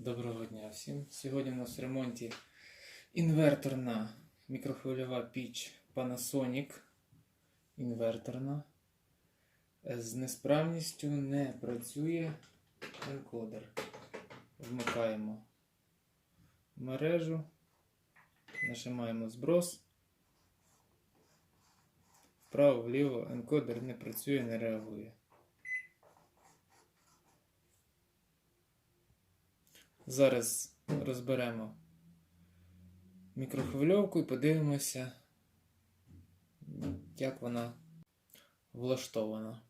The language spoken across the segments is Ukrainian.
Доброго дня всім! Сьогодні у нас в ремонті інверторна мікрохвильова піч Panasonic. Інверторна. З несправністю не працює енкодер. Вмикаємо мережу, нажимаємо зброс. Вправо-вліво енкодер не працює, не реагує. Зараз розберемо мікрохвильовку і подивимося, як вона влаштована.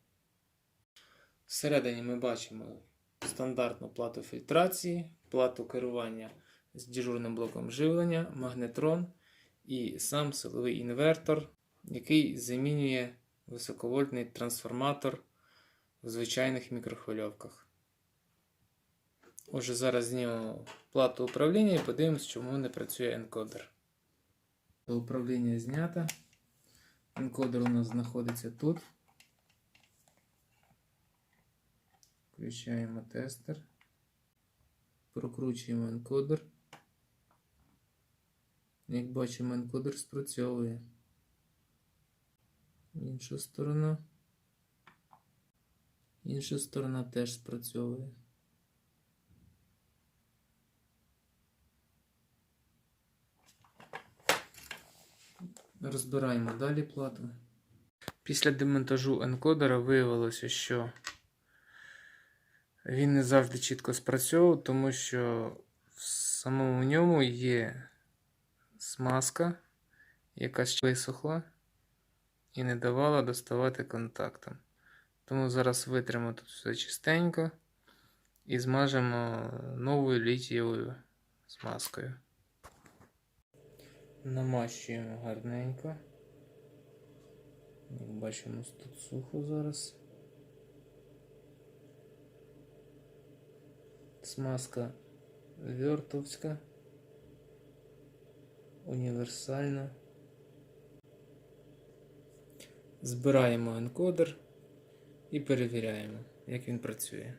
Всередині ми бачимо стандартну плату фільтрації, плату керування з дежурним блоком живлення, магнетрон і сам силовий інвертор, який замінює високовольтний трансформатор в звичайних мікрохвильовках. Отже, зараз знімемо плату управління і подивимось, чому не працює енкодер. Управління знято. Енкодер у нас знаходиться тут. Включаємо тестер. Прокручуємо енкодер. Як бачимо, енкодер спрацьовує. Інша сторона. Інша сторона теж спрацьовує. Розбираємо далі плату. Після демонтажу енкодера виявилося, що він не завжди чітко спрацьовував, тому що в самому ньому є смазка, яка висохла і не давала доставати контактом. Тому зараз витримо тут все чистенько і змажемо новою літієвою смазкою. Намащуємо гарненько. Як бачимо, тут сухо зараз. Смазка вертовська, універсальна. Збираємо енкодер і перевіряємо, як він працює.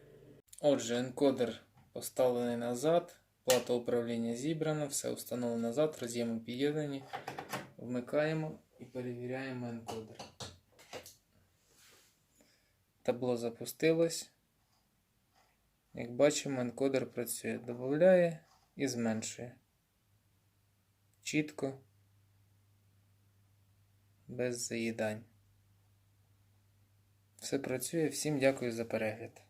Отже, енкодер поставлений назад. Плата управління зібрана, все встановлено назад, роз'єми під'єднані. Вмикаємо і перевіряємо енкодер. Табло запустилось. Як бачимо, енкодер працює, додає і зменшує. Чітко, без заїдань. Все працює. Всім дякую за перегляд.